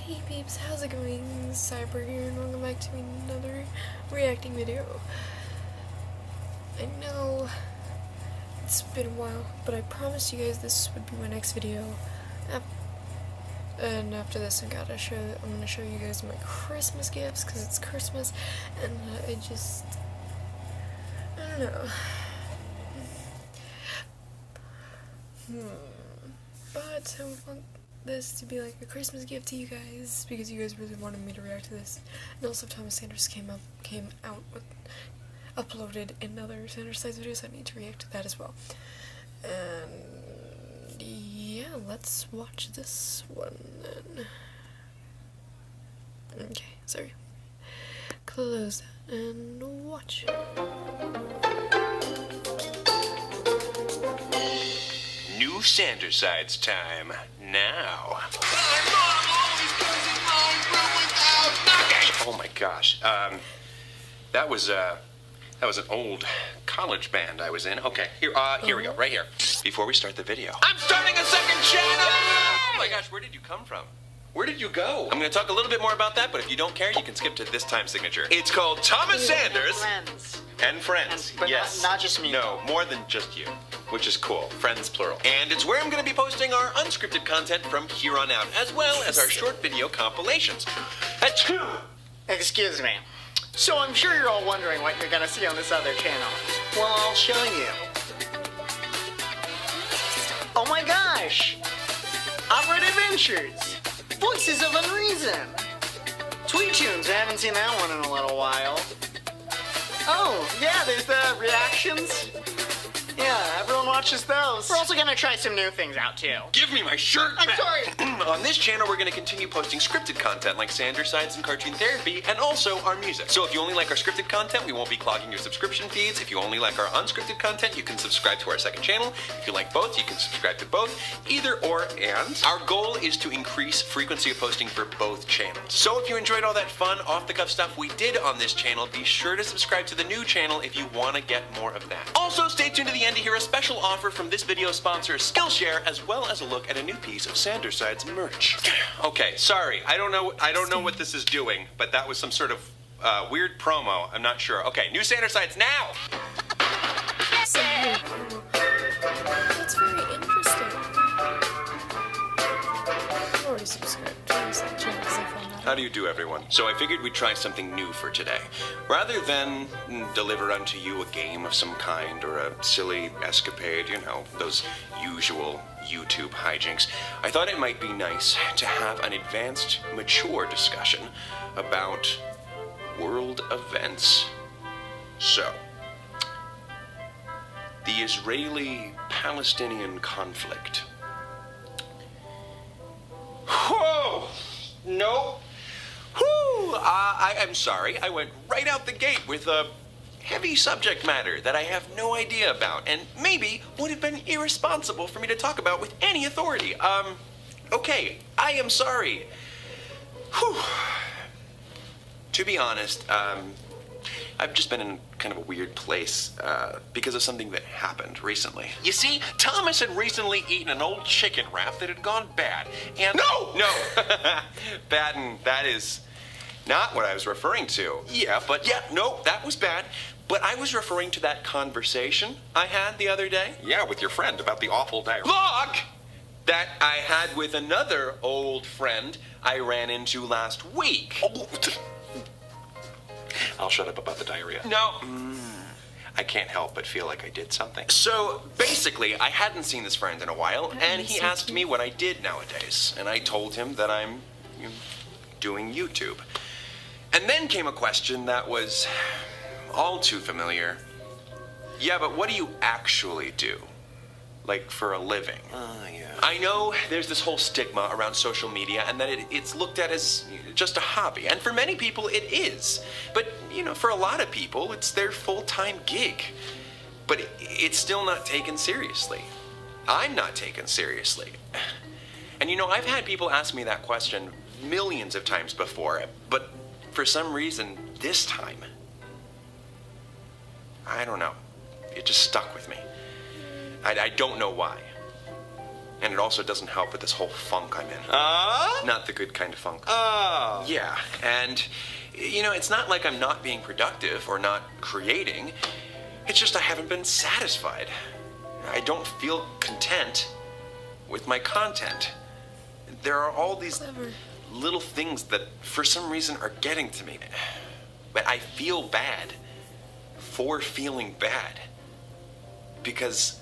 Hey peeps, how's it going? Cyber here and welcome back to another reacting video. I know it's been a while, but I promised you guys this would be my next video. And after this I'm gonna show you guys my Christmas gifts, because it's Christmas and I don't know. But I want this to be like a Christmas gift to you guys because you guys really wanted me to react to this. And also Thomas Sanders uploaded another Sanders Sides video, so I need to react to that as well. And yeah, let's watch this one then. Okay, sorry. Close that and watch. New Sanders Sides time now. Oh my gosh. That was an old college band I was in. Okay, here we go, right here. Before we start the video, I'm starting a second channel! Oh my gosh, where did you come from? Where did you go? I'm going to talk a little bit more about that, but if you don't care, you can skip to this time signature. It's called Thomas Sanders Friends. and Friends. But yes. not just me. No, more than just you, which is cool. Friends, plural. And it's where I'm going to be posting our unscripted content from here on out, as well as our short video compilations. Achoo! Excuse me. So I'm sure you're all wondering what you're gonna see on this other channel. Well, I'll show you. Oh my gosh! Operate Adventures! Voices of Unreason! Tweet Tunes, I haven't seen that one in a little while. Oh, yeah, there's the reactions. Yeah, everyone watches those. We're also gonna try some new things out too. Give me my shirt I'm back. sorry. On this channel, we're going to continue posting scripted content like Sanders Sides and Cartoon Therapy, and also our music. So if you only like our scripted content, we won't be clogging your subscription feeds. If you only like our unscripted content, you can subscribe to our second channel. If you like both, you can subscribe to both. Either or and. Our goal is to increase frequency of posting for both channels. So if you enjoyed all that fun, off-the-cuff stuff we did on this channel, be sure to subscribe to the new channel if you want to get more of that. Also, stay tuned to the end to hear a special offer from this video sponsor, Skillshare, as well as a look at a new piece of Sanders Sides merch. Okay, sorry, I don't know what this is doing, but that was some sort of weird promo. I'm not sure. Okay, new Sanders Sides now. That's very interesting. I've already subscribed to this channel because I found that. How do you do, everyone? So I figured we'd try something new for today. Rather than deliver unto you a game of some kind or a silly escapade, you know, those usual YouTube hijinks, I thought it might be nice to have an advanced, mature discussion about world events. So, the Israeli-Palestinian conflict. Whoa! No. Whew! I'm sorry. I went right out the gate with a heavy subject matter that I have no idea about, and maybe would have been irresponsible for me to talk about with any authority. Okay, I am sorry. Whew. To be honest, I've just been in kind of a weird place because of something that happened recently. You see, Thomas had recently eaten an old chicken wrap that had gone bad, and... No! Bad, and that is not what I was referring to. No, that was bad. But I was referring to that conversation I had the other day. Yeah, with your friend about the awful diarrhea. Look! That I had with another old friend I ran into last week. Oh. I'll shut up about the diarrhea. No. I can't help but feel like I did something. So, basically, I hadn't seen this friend in a while, and he asked me what I did nowadays. And I told him that I'm doing YouTube. And then came a question that was all too familiar. Yeah, but what do you actually do? Like, for a living? Yeah. I know there's this whole stigma around social media and that it's looked at as just a hobby. And for many people, it is. But, you know, for a lot of people, it's their full-time gig. But it's still not taken seriously. I'm not taken seriously. And, you know, I've had people ask me that question millions of times before, but for some reason, this time, I don't know. It just stuck with me. I don't know why. And it also doesn't help with this whole funk I'm in. Not the good kind of funk. Yeah, and, you know, it's not like I'm not being productive or not creating. It's just I haven't been satisfied. I don't feel content with my content. There are all these little things that for some reason are getting to me. But I feel bad for feeling bad. Because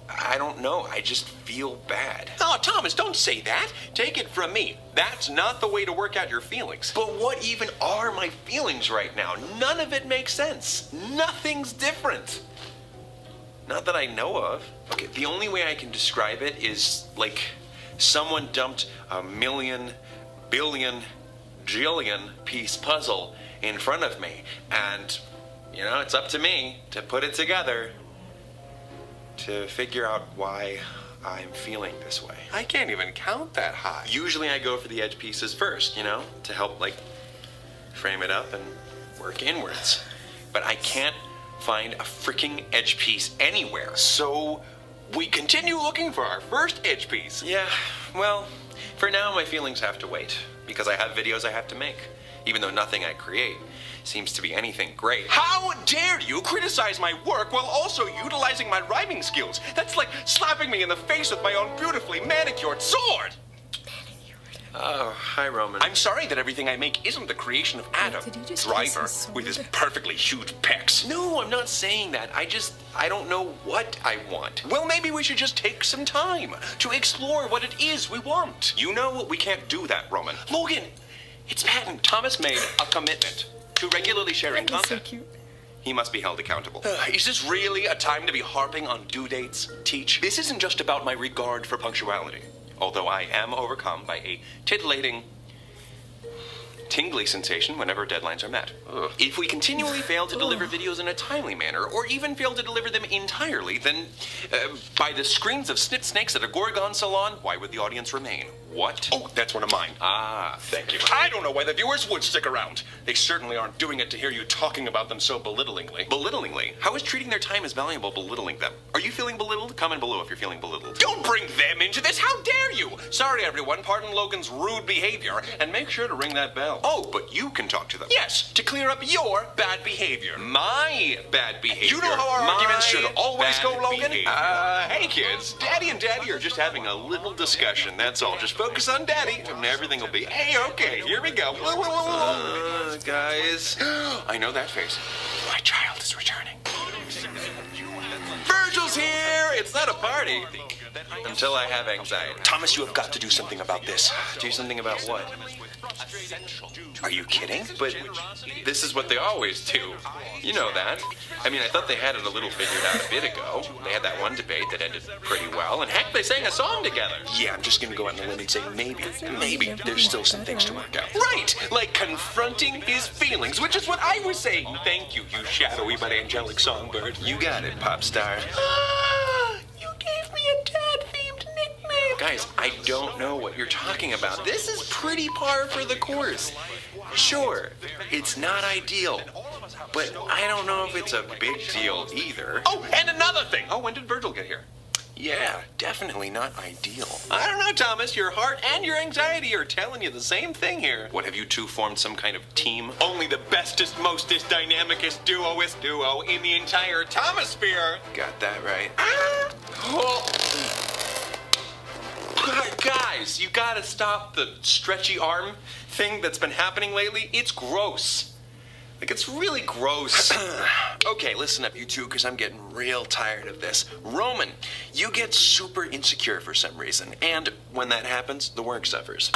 I don't know, I just feel bad. Oh, Thomas, don't say that. Take it from me. That's not the way to work out your feelings. But what even are my feelings right now? None of it makes sense. Nothing's different. Not that I know of. Okay, the only way I can describe it is like someone dumped a million, billion, jillion piece puzzle in front of me. And, you know, it's up to me to put it together to figure out why I'm feeling this way. I can't even count that high. Usually I go for the edge pieces first, you know, to help, like, frame it up and work inwards. But I can't find a freaking edge piece anywhere. So we continue looking for our first edge piece. Yeah, well, for now my feelings have to wait, because I have videos I have to make, even though nothing I create seems to be anything great. How dare you criticize my work while also utilizing my rhyming skills? That's like slapping me in the face with my own beautifully manicured sword. Oh, hi, Roman. I'm sorry that everything I make isn't the creation of Adam, did you just Driver, kiss his with his sword? perfectly huge pecs. No, I'm not saying that. I don't know what I want. Well, maybe we should just take some time to explore what it is we want. You know, we can't do that, Roman. Logan, it's patent. Thomas made a commitment to regularly sharing That's so content. cute. He must be held accountable. Is this really a time to be harping on due dates, Teach? This isn't just about my regard for punctuality, although I am overcome by a titillating, tingly sensation whenever deadlines are met. If we continually fail to deliver videos in a timely manner, or even fail to deliver them entirely, then by the screams of snit snakes at a Gorgon salon, why would the audience remain? What? Oh, that's one of mine. Ah, thank you. I don't know why the viewers would stick around. They certainly aren't doing it to hear you talking about them so belittlingly. Belittlingly? How is treating their time as valuable belittling them? Are you feeling belittled? Comment below if you're feeling belittled. Don't bring them into this! How dare you! Sorry, everyone. Pardon Logan's rude behavior, and make sure to ring that bell. Oh, but you can talk to them. Yes, to clear up your bad behavior. My bad behavior. You know how our arguments should always go, Logan? Hey, kids. Daddy and Daddy are just having a little discussion, that's all. Just focus on Daddy, and everything will be A-okay. Here we go. Guys. I know that face. My child is returning. Virgil's here! It's not a party. Until I have anxiety. Thomas, you have got to do something about this. Do something about what? Are you kidding? But this is what they always do. You know that. I mean, I thought they had it a little figured out a bit ago. They had that one debate that ended pretty well, and heck, they sang a song together. Yeah, I'm just gonna go out on the limb and say maybe there's still some things to work out. Right! Like confronting his feelings, which is what I was saying. Thank you, you shadowy but angelic songbird. You got it, pop star. You gave me a dad-themed nickname. Guys, I don't know what you're talking about. This is pretty par for the course. Sure, it's not ideal, but I don't know if it's a big deal either. Oh, and another thing. Oh, when did Virgil get here? Yeah, definitely not ideal. I don't know, Thomas. Your heart and your anxiety are telling you the same thing here. What, have you two formed some kind of team? Only the bestest, mostest, dynamicest, duoist duo in the entire Thomosphere. Got that right. Oh. Guys, you gotta stop the stretchy arm thing that's been happening lately. It's gross. Like, it's really gross. Okay, listen up, you two, because I'm getting real tired of this. Roman, you get super insecure for some reason, and when that happens, the work suffers.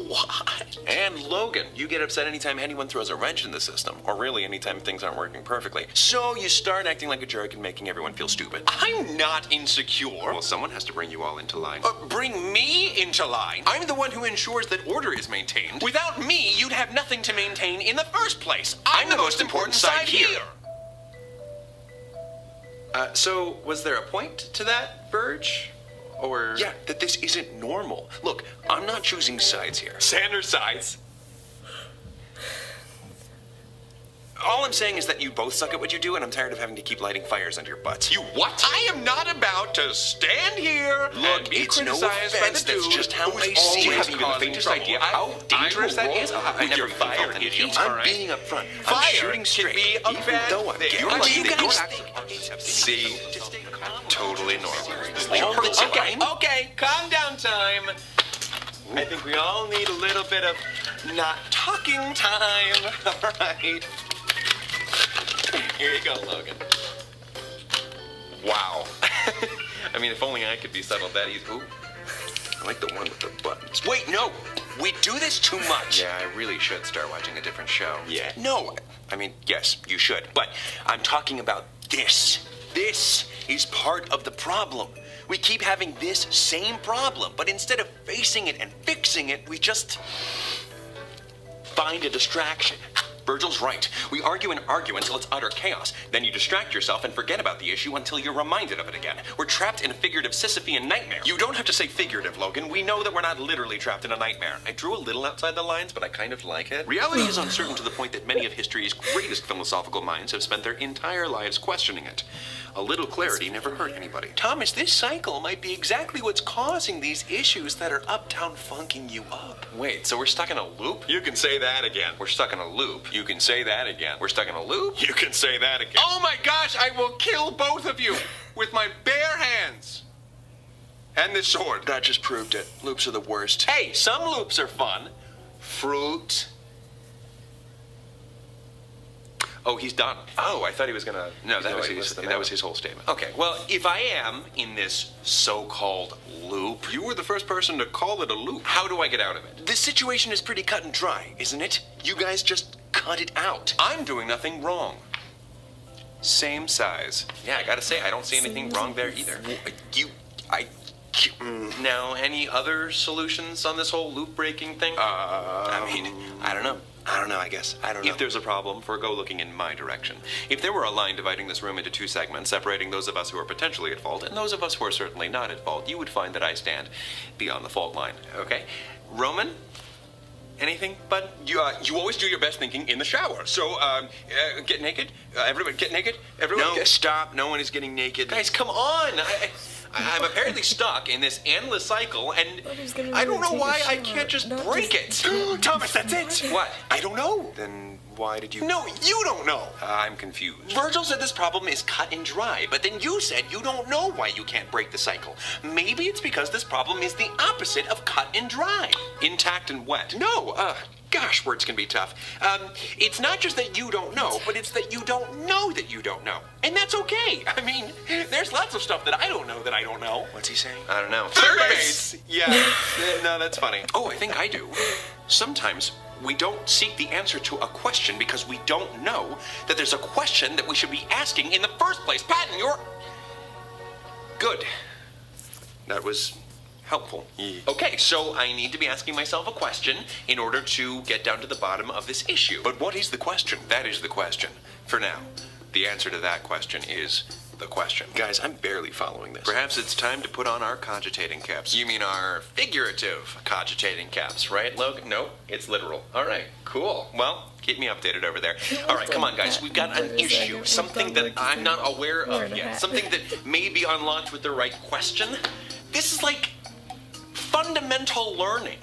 What? And Logan, you get upset anytime anyone throws a wrench in the system, or really anytime things aren't working perfectly. So you start acting like a jerk and making everyone feel stupid. I'm not insecure. Well, someone has to bring you all into line. Bring me into line? I'm the one who ensures that order is maintained. Without me, you'd have nothing to maintain in the first place. I'm the most important side here. So, was there a point to that, Verge? Or... Yeah, that this isn't normal. Look, I'm not choosing sides here. Sanders sides. all I'm saying is that you both suck at what you do, and I'm tired of having to keep lighting fires under your butts. You what? I am not about to stand here and be it's no criticized by the offense, dude that's just how who's I see it. always Have you the causing faintest trouble. idea how dangerous that is? I never even felt any heat. I'm being upfront. Fire I'm shooting straight. can be a even bad though I'm thing. getting I mean, you lucky that guys you're See, totally normal. All the time. Okay, calm down time. I think we all need a little bit of not talking time. All right. Here you go, Logan. Wow. I mean, if only I could be settled that easy. Ooh. I like the one with the buttons. Wait, no! We do this too much! Yeah, I really should start watching a different show. Yeah. No! I mean, yes, you should. But I'm talking about this. This is part of the problem. We keep having this same problem, but instead of facing it and fixing it, we just find a distraction. Virgil's right. We argue and argue until it's utter chaos. Then you distract yourself and forget about the issue until you're reminded of it again. We're trapped in a figurative Sisyphean nightmare. You don't have to say figurative, Logan. We know that we're not literally trapped in a nightmare. I drew a little outside the lines, but I kind of like it. Reality is uncertain to the point that many of history's greatest philosophical minds have spent their entire lives questioning it. A little clarity never hurt anybody. Thomas, this cycle might be exactly what's causing these issues that are uptown funking you up. Wait, so we're stuck in a loop? You can say that again. We're stuck in a loop. You can say that again. We're stuck in a loop. You can say that again. Oh my gosh, I will kill both of you with my bare hands. And this sword. That just proved it. Loops are the worst. Hey, some loops are fun. Fruit. Oh, he's done. Oh, I thought he was gonna. No, that was his whole statement. Okay, well, if I am in this so-called loop, you were the first person to call it a loop. How do I get out of it? This situation is pretty cut and dry, isn't it? You guys just cut it out. I'm doing nothing wrong. Same size. Yeah, I gotta say, I don't see anything wrong there either. Now, any other solutions on this whole loop breaking thing? I mean, I don't know, I guess. I don't know. If there's a problem, go looking in my direction. If there were a line dividing this room into two segments, separating those of us who are potentially at fault and those of us who are certainly not at fault, you would find that I stand beyond the fault line, okay? Roman? Anything, bud? You always do your best thinking in the shower. So, get naked. Everybody get naked. Everyone. No, stop. No one is getting naked. Guys, come on. I'm apparently stuck in this endless cycle, and I don't know why I can't just break it. Thomas, that's it. What? I don't know. Then why did you? No, you don't know. I'm confused. Virgil said this problem is cut and dry, but then you said you don't know why you can't break the cycle. Maybe it's because this problem is the opposite of cut and dry. Intact and wet. No, gosh, words can be tough. It's not just that you don't know, but it's that you don't know that you don't know. And that's okay. I mean, there's lots of stuff that I don't know that I don't know. What's he saying? I don't know. Third base! Yeah. No, that's funny. Oh, I think I do. Sometimes we don't seek the answer to a question because we don't know that there's a question that we should be asking in the first place. Patton, you're... Good. That was... helpful. Okay, so I need to be asking myself a question in order to get down to the bottom of this issue. But what is the question? That is the question. For now, the answer to that question is the question. Guys, I'm barely following this. Perhaps it's time to put on our cogitating caps. You mean our figurative cogitating caps, right, Logan? No, it's literal. All right, cool. Well, keep me updated over there. All right, come on, guys. We've got an issue, something that I'm not aware of yet, something that may be unlocked with the right question. This is like fundamental learning.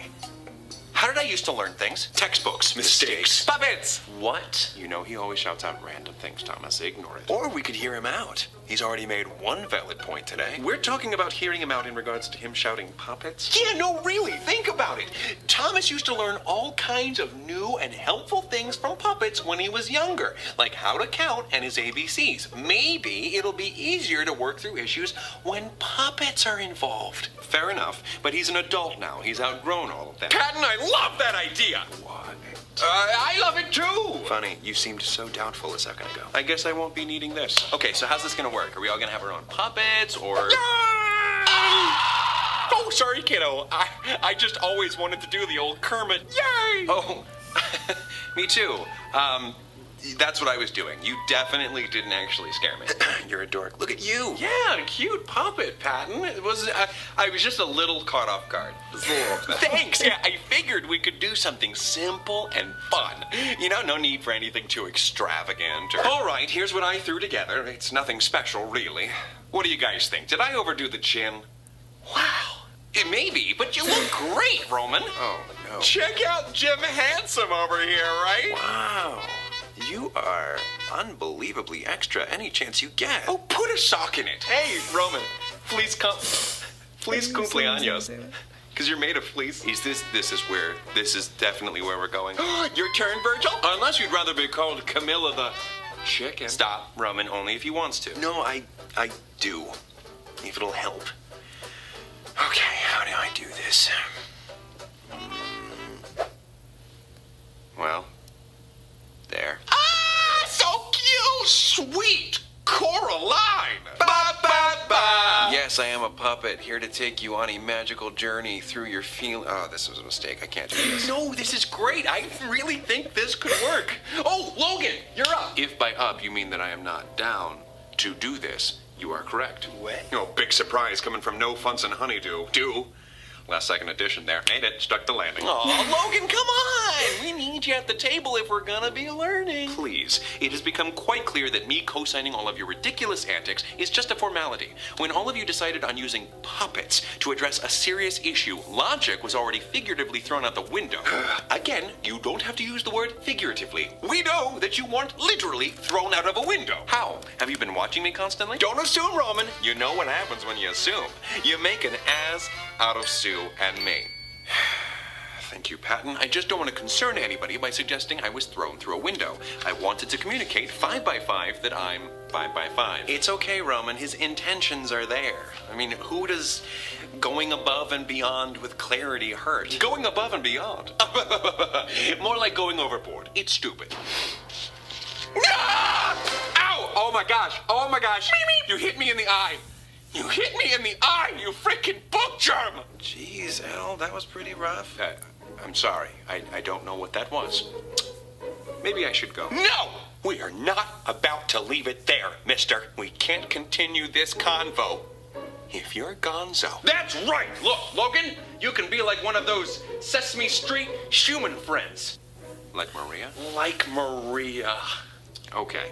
How did I used to learn things? Textbooks. Mistakes. Puppets! What? You know he always shouts out random things, Thomas. Ignore it. Or we could hear him out. He's already made one valid point today. We're talking about hearing him out in regards to him shouting puppets? Yeah, no, really. Think about it. Thomas used to learn all kinds of new and helpful things from puppets when he was younger, like how to count and his ABCs. Maybe it'll be easier to work through issues when puppets are involved. Fair enough, but he's an adult now. He's outgrown all of that. Patton, I love that idea! What? I love it too! Funny, you seemed so doubtful a second ago. I guess I won't be needing this. Okay, so how's this gonna work? Are we all gonna have our own puppets, or... Oh, sorry, kiddo. I just always wanted to do the old Kermit. Yay! Oh, me too. That's what I was doing. You definitely didn't actually scare me. You're a dork. Look at you. Yeah, cute puppet, Patton. It was. I was just a little caught off guard. Thanks. Yeah, I figured we could do something simple and fun. You know, no need for anything too extravagant. All right, here's what I threw together. It's nothing special, really. What do you guys think? Did I overdo the chin? Wow. It may be, but you look great, Roman. Oh, no. Check out Jim Handsome over here, right? Wow. You are unbelievably extra any chance you get. Oh, put a sock in it. Hey, Roman, fleece cumpleaños. Because you're made of fleece. This is definitely where we're going. Your turn, Virgil? Unless you'd rather be called Camilla the Chicken. Stop, Roman, only if he wants to. No, I do. If it'll help. Okay, how do I do this? Well, there. Ah, so cute! Sweet Coraline! Ba-ba-ba! Yes, I am a puppet, here to take you on a magical journey through your Oh, this was a mistake. I can't do this. No, this is great. I really think this could work. Oh, Logan, you're up. If by up you mean that I am not down to do this, you are correct. What? Oh, big surprise coming from No Funson Honeydew. Last second edition there. Made it. Stuck the landing. Oh, Logan, come on! We need you at the table if we're gonna be learning. Please, it has become quite clear that me co-signing all of your ridiculous antics is just a formality. When all of you decided on using puppets to address a serious issue, logic was already figuratively thrown out the window. Again, you don't have to use the word figuratively. We know that you weren't literally thrown out of a window. How? Have you been watching me constantly? Don't assume, Roman. You know what happens when you assume. You make an ass out of Sue and me. Thank you, Patton. I just don't want to concern anybody by suggesting I was thrown through a window. I wanted to communicate 5 by 5 that I'm 5 by 5. It's okay, Roman. His intentions are there. I mean, who does going above and beyond with clarity hurt? Going above and beyond? More like going overboard. It's stupid. Ah! Ow! Oh my gosh! Oh my gosh! You hit me in the eye! You hit me in the eye, you freaking book germ! Jeez, Al, that was pretty rough. I'm sorry. I don't know what that was. Maybe I should go. No! We are not about to leave it there, mister. We can't continue this convo if you're gonzo. That's right! Look, Logan, you can be like one of those Sesame Street Schumann friends. Like Maria? Like Maria. Okay.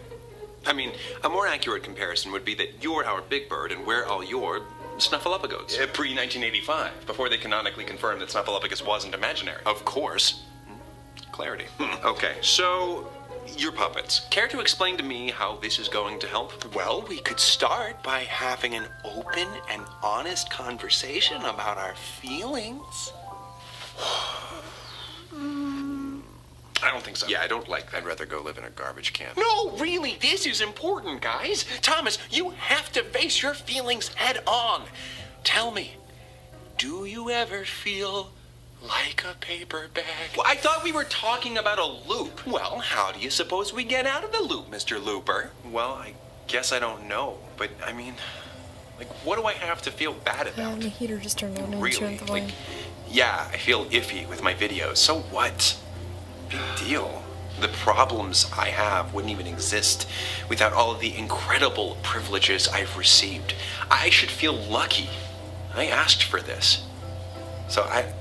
I mean, a more accurate comparison would be that you're our Big Bird and we're all your Snuffleupagoats. Pre-1985, before they canonically confirmed that Snuffleupagus wasn't imaginary. Of course. Clarity. Okay, so you're puppets. Care to explain to me how this is going to help? Well, we could start by having an open and honest conversation about our feelings. I don't think so. Yeah, I don't like that. I'd rather go live in a garbage can. No, really, this is important, guys. Thomas, you have to face your feelings head on. Tell me, do you ever feel like a paper bag? Well, I thought we were talking about a loop. Well, how do you suppose we get out of the loop, Mr. Looper? Well, I guess I don't know, but I mean, like, what do I have to feel bad about? Yeah, the heater just turned on and Really? turned the volume. Like, yeah, I feel iffy with my videos. So what? Big deal. The problems I have wouldn't even exist without all of the incredible privileges I've received. I should feel lucky. I asked for this. So I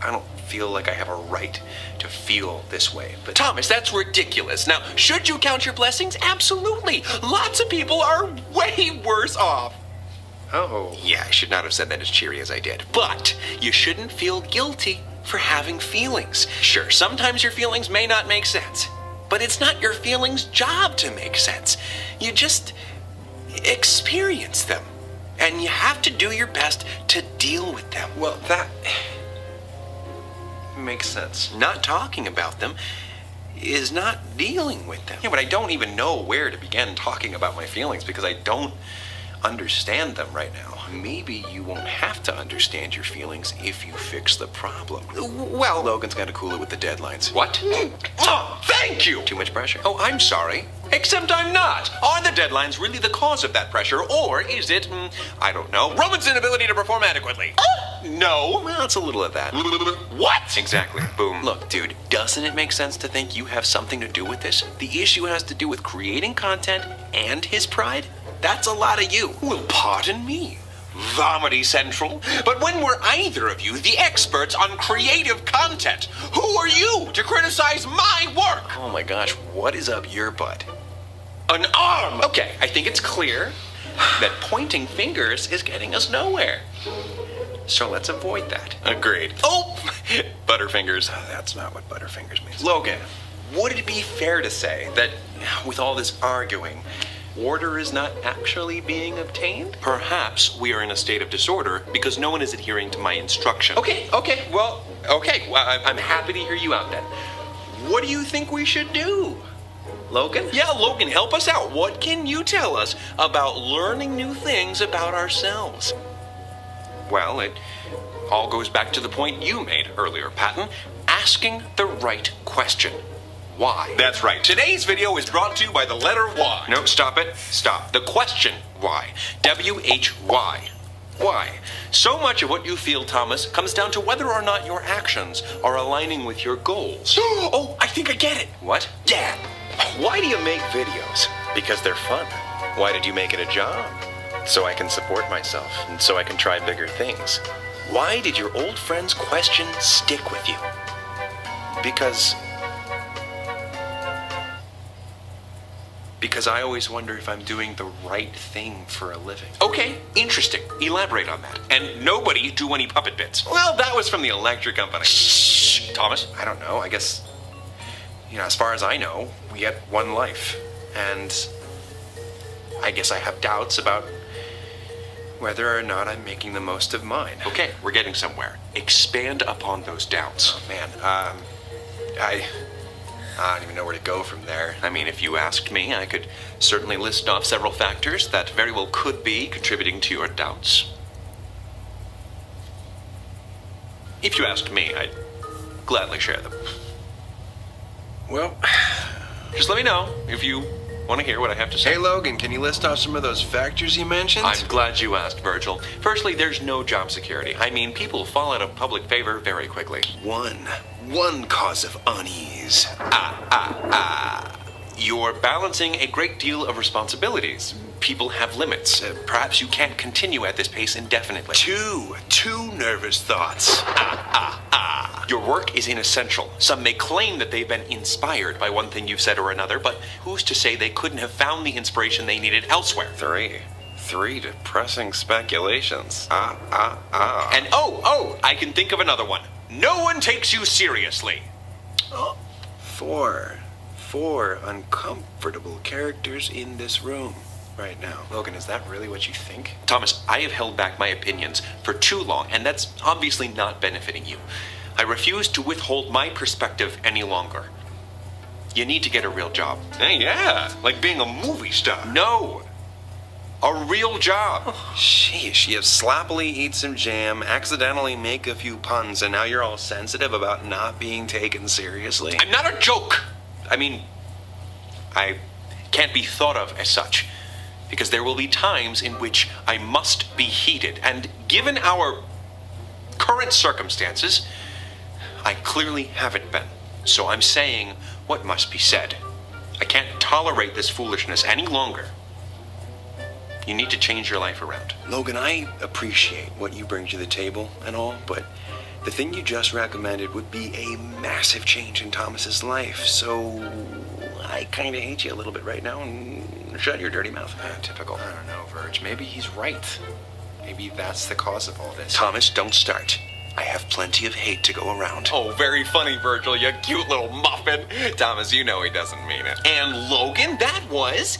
don't feel like I have a right to feel this way. But Thomas, that's ridiculous. Now, should you count your blessings? Absolutely. Lots of people are way worse off. oh, Yeah, I should not have said that as cheery as I did. But you shouldn't feel guilty for having feelings. Sure, sometimes your feelings may not make sense, but it's not your feelings' job to make sense. You just experience them, and you have to do your best to deal with them. well, that makes sense. Not talking about them is not dealing with them. Yeah, but I don't even know where to begin talking about my feelings because I don't understand them right now. Maybe you won't have to understand your feelings if you fix the problem. Well, Logan's got to cool it with the deadlines. What? Oh, thank you! Too much pressure. Oh, I'm sorry. Except I'm not. Are the deadlines really the cause of that pressure, or is it, I don't know, Roman's inability to perform adequately? No. Well, it's a little of that. What? Exactly. Boom. Look, dude, doesn't it make sense to think you have something to do with this? The issue has to do with creating content and his pride? That's a lot of you. Well, pardon me, Vomity Central, but when were either of you the experts on creative content? Who are you to criticize my work? Oh my gosh, what is up your butt? An arm! Okay, I think it's clear that pointing fingers is getting us nowhere. So let's avoid that. Agreed. Oh! Butterfingers. That's not what Butterfingers means. Logan, would it be fair to say that with all this arguing, order is not actually being obtained? Perhaps we are in a state of disorder because no one is adhering to my instruction. Okay, well, I'm happy to hear you out then. What do you think we should do? Logan? Yeah, Logan, help us out. What can you tell us about learning new things about ourselves? Well, it all goes back to the point you made earlier, Patton. Asking the right question. Why? That's right. Today's video is brought to you by the letter Y. No, stop it. Stop. The question why. W-H-Y. Why? So much of what you feel, Thomas, comes down to whether or not your actions are aligning with your goals. Oh, I think I get it. What? Yeah. Why do you make videos? Because they're fun. Why did you make it a job? So I can support myself and so I can try bigger things. Why did your old friend's question stick with you? Because I always wonder if I'm doing the right thing for a living. Okay, interesting. Elaborate on that. And nobody do any puppet bits. Well, that was from the electric company. Shh, Thomas. I don't know. I guess, as far as I know, we get one life. And I guess I have doubts about whether or not I'm making the most of mine. Okay, we're getting somewhere. Expand upon those doubts. Oh, man. I don't even know where to go from there. I mean, if you asked me, I could certainly list off several factors that very well could be contributing to your doubts. If you asked me, I'd gladly share them. Well, just let me know if you want to hear what I have to say. hey Logan, can you list off some of those factors you mentioned? I'm glad you asked, Virgil. Firstly, there's no job security. I mean, people fall out of public favor very quickly. One cause of unease. You're balancing a great deal of responsibilities. People have limits. Perhaps you can't continue at this pace indefinitely. Two nervous thoughts. Your work is inessential. Some may claim that they've been inspired by one thing you've said or another, but who's to say they couldn't have found the inspiration they needed elsewhere? Three depressing speculations. And I can think of another one. No one takes you seriously. Four uncomfortable characters in this room right now. Logan, is that really what you think? Thomas, I have held back my opinions for too long, and that's obviously not benefiting you. I refuse to withhold my perspective any longer. You need to get a real job. Hey, yeah, like being a movie star. No! A real job. Sheesh, you slappily eat some jam, accidentally make a few puns, and now you're all sensitive about not being taken seriously. I'm not a joke! I mean, I can't be thought of as such, because there will be times in which I must be heated, and given our current circumstances, I clearly haven't been. So I'm saying what must be said. I can't tolerate this foolishness any longer. You need to change your life around. Logan, I appreciate what you bring to the table and all, but the thing you just recommended would be a massive change in Thomas's life, so I kind of hate you a little bit right now, and shut your dirty mouth. Typical. I don't know, Virg. Maybe he's right. Maybe that's the cause of all this. Thomas, don't start. I have plenty of hate to go around. Oh, very funny, Virgil, you cute little muffin. Thomas, you know he doesn't mean it. And Logan, that was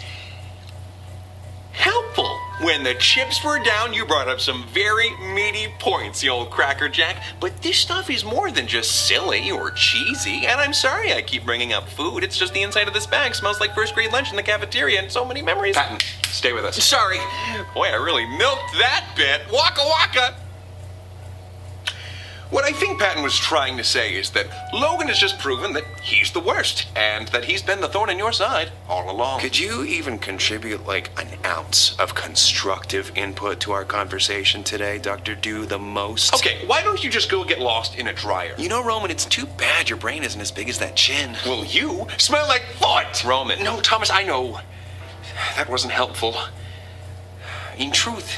helpful. When the chips were down, you brought up some very meaty points, you old crackerjack. But this stuff is more than just silly or cheesy. And I'm sorry I keep bringing up food. It's just the inside of this bag smells like first grade lunch in the cafeteria and so many memories. Patton, stay with us. Sorry. Boy, I really milked that bit. Waka waka. What I think Patton was trying to say is that Logan has just proven that he's the worst, and that he's been the thorn in your side all along. Could you even contribute like an ounce of constructive input to our conversation today, Dr. Do the most? Okay, why don't you just go get lost in a dryer? You know, Roman, it's too bad your brain isn't as big as that chin. Well, you smell like foot! Roman. No, Thomas, I know. That wasn't helpful. In truth,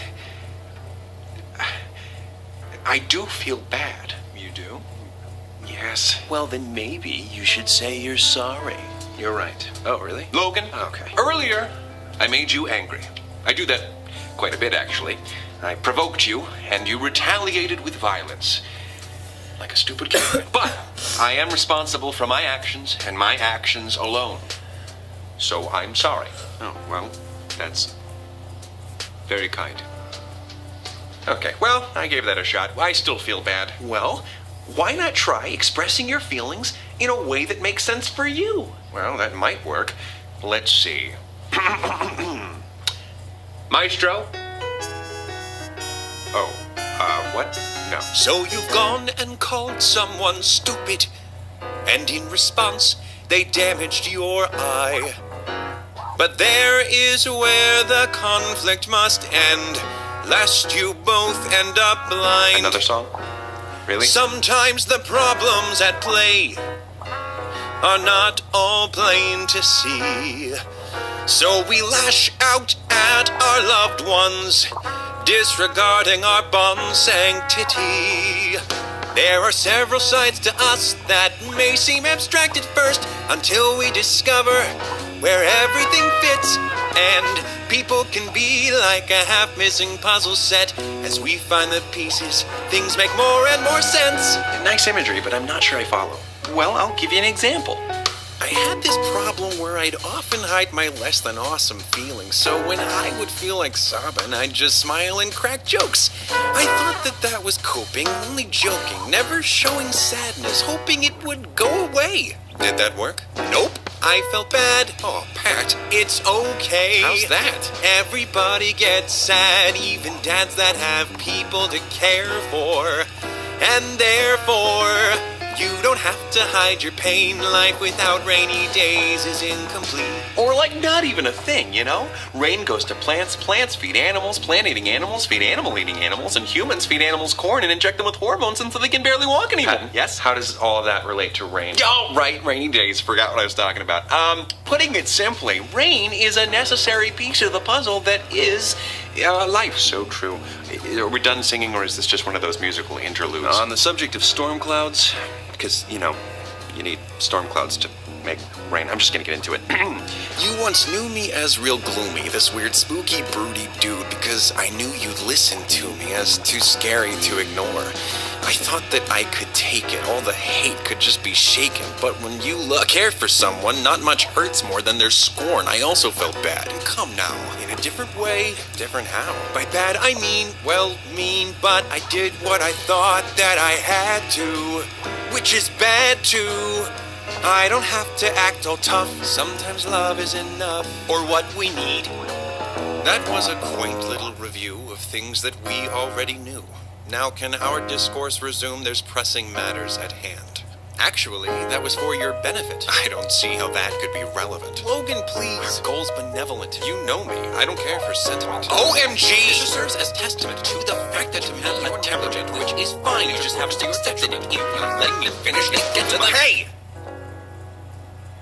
I do feel bad. You do? Yes. Well, then maybe you should say you're sorry. You're right. Oh, really? Logan, Okay. earlier I made you angry. I do that quite a bit, actually. I provoked you, and you retaliated with violence. Like a stupid kid. But I am responsible for my actions, and my actions alone. So I'm sorry. Oh, well, That's very kind. Okay, well, I gave that a shot. I still feel bad. Well, why not try expressing your feelings in a way that makes sense for you? Well, that might work. Let's see. Maestro? Oh, what? No. So you've gone and called someone stupid, and in response, they damaged your eye. But there is where the conflict must end, lest you both end up blind. Another song? Really? Sometimes the problems at play are not all plain to see. So we lash out at our loved ones, disregarding our bond sanctity. There are several sides to us that may seem abstract at first, until we discover where everything fits, and people can be like a half-missing puzzle set. As we find the pieces, things make more and more sense. nice imagery, but I'm not sure I follow. Well, I'll give you an example. I had this problem where I'd often hide my less than awesome feelings, so when I would feel like sobbing, I'd just smile and crack jokes. I thought that was coping, only joking, never showing sadness, hoping it would go away. Did that work? Nope. I felt bad. Oh, Pat, it's okay. How's that? Everybody gets sad, even dads that have people to care for. And therefore, you don't have to hide your pain. Life without rainy days is incomplete. Or like not even a thing, you know? Rain goes to plants, plants feed animals, plant-eating animals feed animal-eating animals, and humans feed animals corn and inject them with hormones until they can barely walk anymore. Yes? How does all of that relate to rain? Oh, right, rainy days. Forgot what I was talking about. Putting it simply, rain is a necessary piece of the puzzle that is life. So true. Are we done singing, or is this just one of those musical interludes? On the subject of storm clouds, because, you know, you need storm clouds to make rain. I'm just gonna get into it. You once knew me as real gloomy, this weird, spooky, broody dude, because I knew you'd listen to me as too scary to ignore. I thought that I could take it, all the hate could just be shaken, but when you care for someone, not much hurts more than their scorn. I also felt bad, and come now, in a different way, different how. By bad, I mean, well, mean, but I did what I thought that I had to, which is bad too. I don't have to act all tough, sometimes love is enough, or what we need. That was a quaint little review of things that we already knew. Now can our discourse resume? There's pressing matters at hand. Actually, that was for your benefit. I don't see how that could be relevant. Logan, please. Our goal's benevolent. You know me. I don't care for sentiment. OMG! This serves as testament to the fact that you're intelligent, which is fine. You just have to accept it. If you're not letting me finish, get to the... Hey!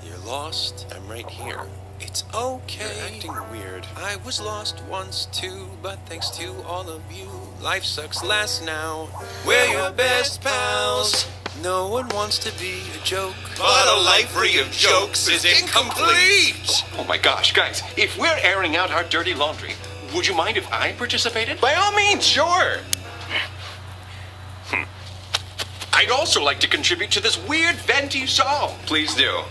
You're lost. I'm right here. It's okay. You're acting weird. I was lost once too, but thanks to all of you, life sucks less now. We're your best pals. No one wants to be a joke, but a life free of jokes is incomplete. Oh my gosh, guys, if we're airing out our dirty laundry, would you mind if I participated? By all means, sure. I'd also like to contribute to this weird venti song. Please do.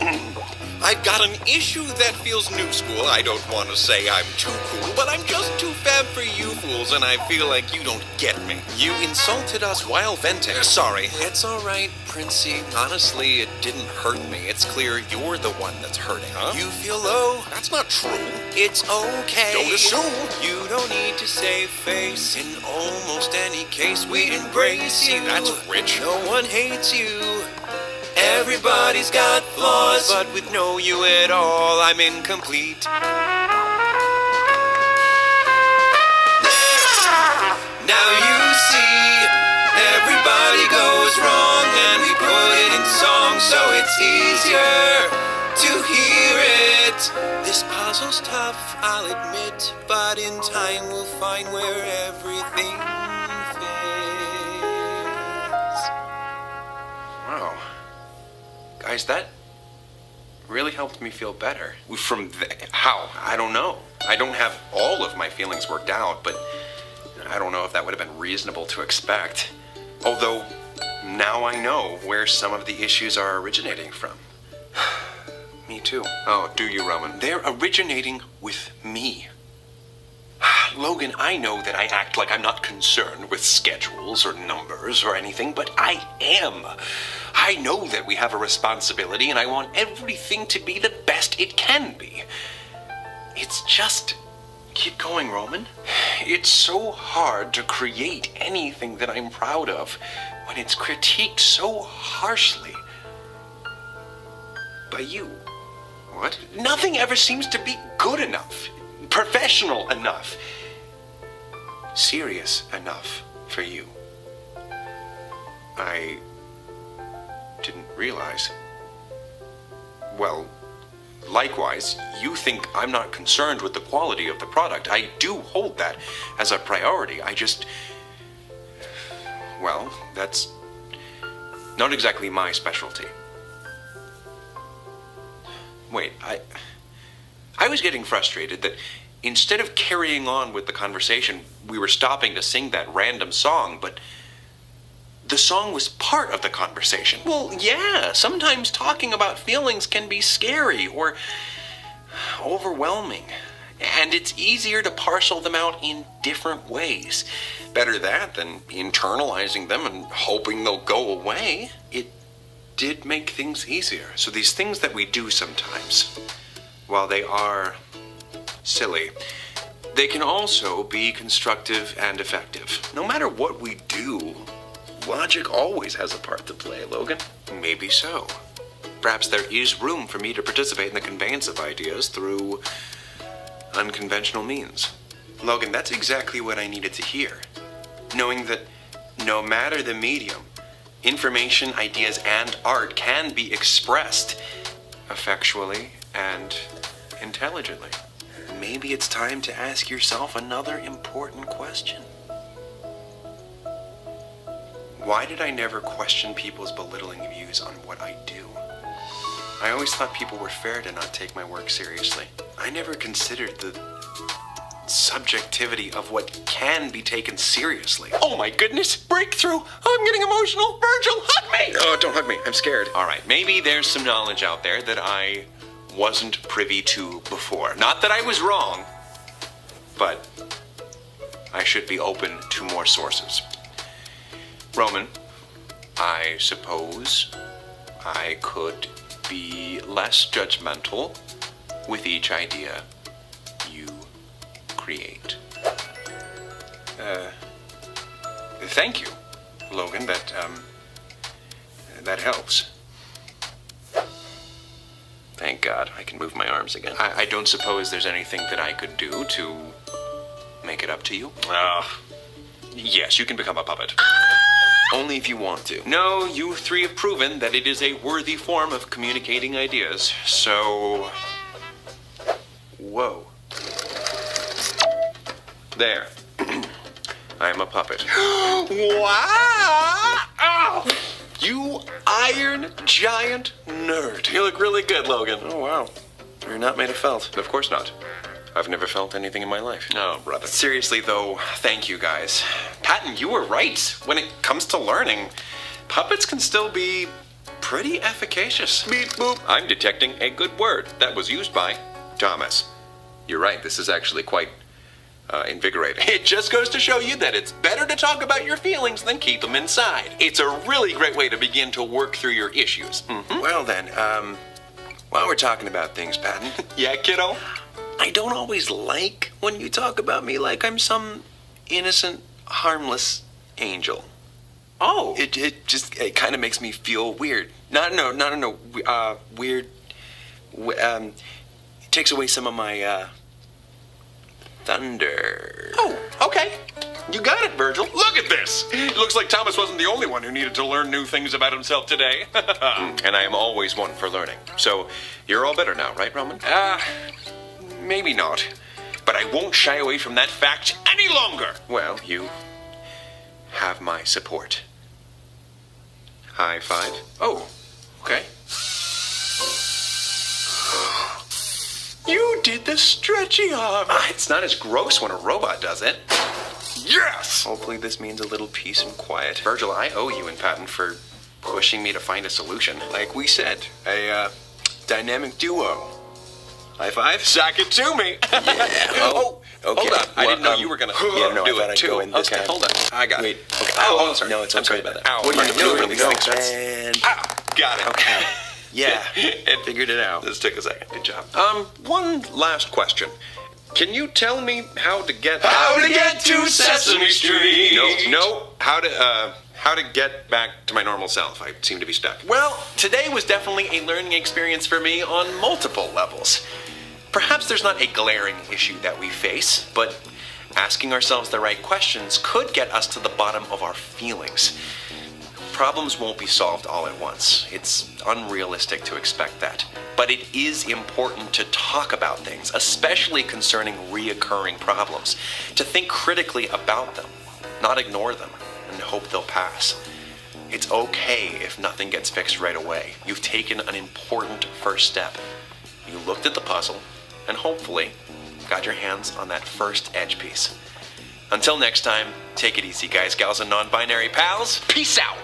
I've got an issue that feels new school. I don't want to say I'm too cool, but I'm just too fab for you fools, and I feel like you don't get me. You insulted us while venting. Sorry. It's all right, Princey. Honestly, it didn't hurt me. It's clear you're the one that's hurting. Huh? You feel low? That's not true. It's okay. Don't assume. You don't need to save face. In almost any case, we embrace you. That's rich. No one hates you. Everybody's got flaws, but with no you at all, I'm incomplete. Now you see, everybody goes wrong, and we put it in songs so it's easier to hear it. This puzzle's tough, I'll admit, but in time we'll find where everything fits. Wow. Guys, that really helped me feel better. How? I don't know. I don't have all of my feelings worked out, but I don't know if that would have been reasonable to expect. Although, now I know where some of the issues are originating from. Me too. Oh, do you, Roman? They're originating with me. Logan, I know that I act like I'm not concerned with schedules or numbers or anything, but I am. I know that we have a responsibility, and I want everything to be the best it can be. It's just... Keep going, Roman. It's so hard to create anything that I'm proud of when it's critiqued so harshly. By you. What? Nothing ever seems to be good enough, professional enough, serious enough for you. I didn't realize. Well, likewise, you think I'm not concerned with the quality of the product. I do hold that as a priority. Well, that's not exactly my specialty. Wait, I was getting frustrated that instead of carrying on with the conversation, we were stopping to sing that random song, but the song was part of the conversation. Well, yeah, sometimes talking about feelings can be scary or overwhelming, and it's easier to parcel them out in different ways. Better that than internalizing them and hoping they'll go away. It did make things easier. So these things that we do sometimes, while they are silly, they can also be constructive and effective. No matter what we do, logic always has a part to play, Logan. Maybe so. Perhaps there is room for me to participate in the conveyance of ideas through unconventional means. Logan, that's exactly what I needed to hear. Knowing that no matter the medium, information, ideas, and art can be expressed effectually and intelligently. Maybe it's time to ask yourself another important question. Why did I never question people's belittling views on what I do? I always thought people were fair to not take my work seriously. I never considered the subjectivity of what can be taken seriously. Oh my goodness, breakthrough! I'm getting emotional. Virgil, hug me! Oh, don't hug me. I'm scared. All right, maybe there's some knowledge out there that I wasn't privy to before. Not that I was wrong, but I should be open to more sources. Roman, I suppose I could be less judgmental with each idea you create. Thank you, Logan. That helps. Thank God, I can move my arms again. I don't suppose there's anything that I could do to make it up to you? Yes, you can become a puppet. Only if you want to. No, you three have proven that it is a worthy form of communicating ideas, so... Whoa. There. I am a puppet. Wow! You iron giant nerd. You look really good, Logan. Oh, wow. You're not made of felt. Of course not. I've never felt anything in my life. Oh, brother. Seriously, though, thank you guys. Patton, you were right. When it comes to learning, puppets can still be pretty efficacious. Beep boop. I'm detecting a good word that was used by Thomas. You're right, this is actually quite invigorating. It just goes to show you that it's better to talk about your feelings than keep them inside. It's a really great way to begin to work through your issues. Well then, while we're talking about things, Patton, Yeah, kiddo? I don't always like when you talk about me like I'm some innocent, harmless angel. Oh. It kind of makes me feel weird. Weird. It takes away some of my thunder. Oh, okay. You got it, Virgil. Look at this. It looks like Thomas wasn't the only one who needed to learn new things about himself today. And I am always one for learning. So you're all better now, right, Roman? Maybe not. But I won't shy away from that fact any longer. Well, you have my support. High five. Oh, okay. You did the stretchy arm. It's not as gross when a robot does it. Yes! Hopefully this means a little peace and quiet. Virgil, I owe you and Patton for pushing me to find a solution. Like we said, a dynamic duo. High five? Sack it to me. Yeah. Oh, okay. Hold on. I didn't know you were going to Yeah, no, I do thought it I'd too. go in this Okay, time. hold on. I got Wait. it. Okay. Oh, sorry. No, it's I'm okay. sorry about that. Ow. What are you doing? These No, things hurts. and... Got it. Okay. Yeah. It Figured it out. This took a second. Good job. One last question. Can you tell me how to get to Sesame Street? No. How to get back to my normal self? I seem to be stuck. Well, today was definitely a learning experience for me on multiple levels. Perhaps there's not a glaring issue that we face, but asking ourselves the right questions could get us to the bottom of our feelings. Problems won't be solved all at once. It's unrealistic to expect that. But it is important to talk about things, especially concerning reoccurring problems, to think critically about them, not ignore them, and hope they'll pass. It's okay if nothing gets fixed right away. You've taken an important first step. You looked at the puzzle, and hopefully got your hands on that first edge piece. Until next time, take it easy, guys, gals, and non-binary pals. Peace out.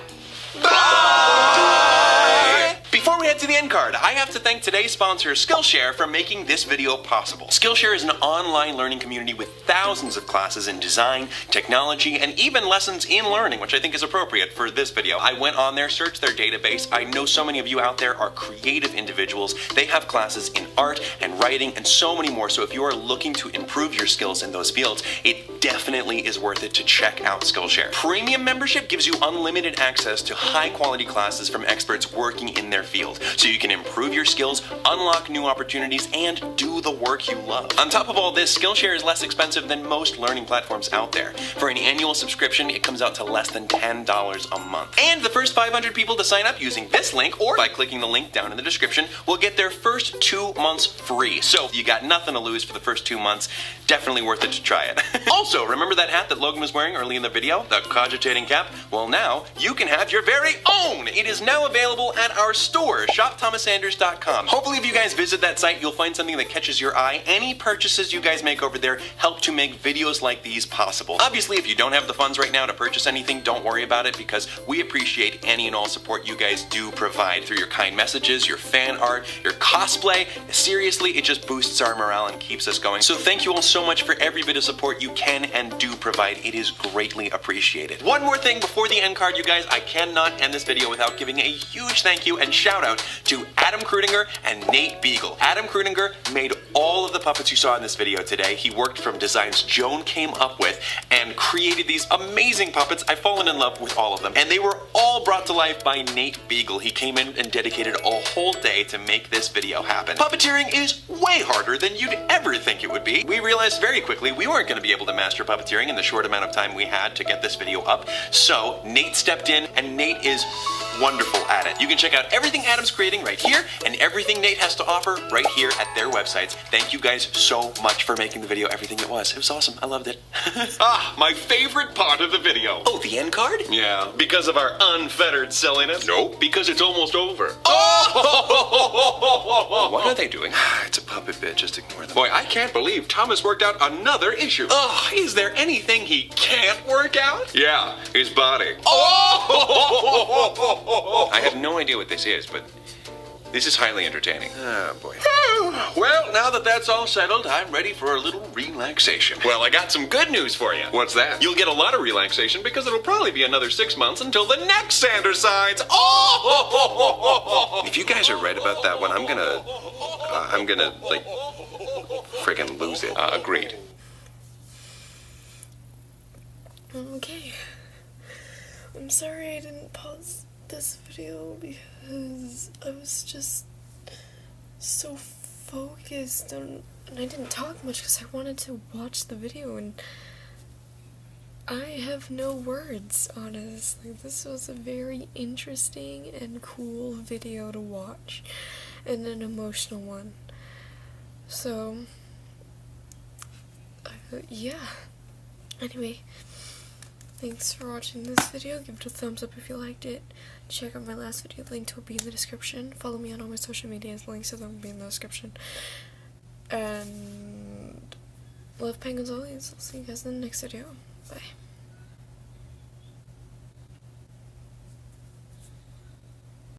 Bye! Before we head to the end card, I have to thank today's sponsor, Skillshare, for making this video possible. Skillshare is an online learning community with thousands of classes in design, technology, and even lessons in learning, which I think is appropriate for this video. I went on there, searched their database. I know so many of you out there are creative individuals. They have classes in art and writing and so many more. So if you are looking to improve your skills in those fields, it definitely is worth it to check out Skillshare. Premium membership gives you unlimited access to high-quality classes from experts working in their field, so you can improve your skills, unlock new opportunities, and do the work you love. On top of all this, Skillshare is less expensive than most learning platforms out there. For an annual subscription, it comes out to less than $10 a month. And the first 500 people to sign up using this link, or by clicking the link down in the description, will get their first 2 months free. So you got nothing to lose for the first 2 months. Definitely worth it to try it. Also, remember that hat that Logan was wearing early in the video? The cogitating cap? Well, now you can have your very own! It is now available at our store, shopthomasanders.com. Hopefully if you guys visit that site, you'll find something that catches your eye. Any purchases you guys make over there help to make videos like these possible. Obviously, if you don't have the funds right now to purchase anything, don't worry about it, because we appreciate any and all support you guys do provide through your kind messages, your fan art, your cosplay. Seriously, it just boosts our morale and keeps us going. So thank you all so much for every bit of support you can and do provide. It is greatly appreciated. One more thing before the end card, you guys, I cannot end this video without giving a huge thank you and shout out to Adam Krudinger and Nate Beagle. Adam Krudinger made all of the puppets you saw in this video today. He worked from designs Joan came up with and created these amazing puppets. I've fallen in love with all of them, and they were all brought to life by Nate Beagle. He came in and dedicated a whole day to make this video happen. Puppeteering is way harder than you'd ever think it would be. We realized very quickly we weren't going to be able to master puppeteering in the short amount of time we had to get this video up, so Nate stepped in, and Nate is wonderful at it. You can check out everything Adam's creating right here and everything Nate has to offer right here at their websites. Thank you guys so much for making the video everything it was. It was awesome. I loved it. My favorite part of the video. Oh, the end card? Yeah, because of our unfettered silliness. Nope. Because it's almost over. What are they doing? It's a puppet bit, just ignore them. Boy, I can't believe Thomas worked out another issue. Oh, is there anything he can't work out? Yeah, his body. I have no idea what this is, but this is highly entertaining. Oh, boy. Well, now that that's all settled, I'm ready for a little relaxation. Well, I got some good news for you. What's that? You'll get a lot of relaxation because it'll probably be another 6 months until the next Sanders signs. If you guys are right about that one, I'm gonna, like, friggin' lose it. Agreed. Okay. I'm sorry I didn't pause this video because I was just so focused and I didn't talk much because I wanted to watch the video and I have no words, honestly. This was a very interesting and cool video to watch and an emotional one. So, yeah. Anyway, thanks for watching this video. Give it a thumbs up if you liked it. Check out my last video. The link will be in the description. Follow me on all my social medias. Links to them will be in the description. And love penguins always. I'll see you guys in the next video. Bye.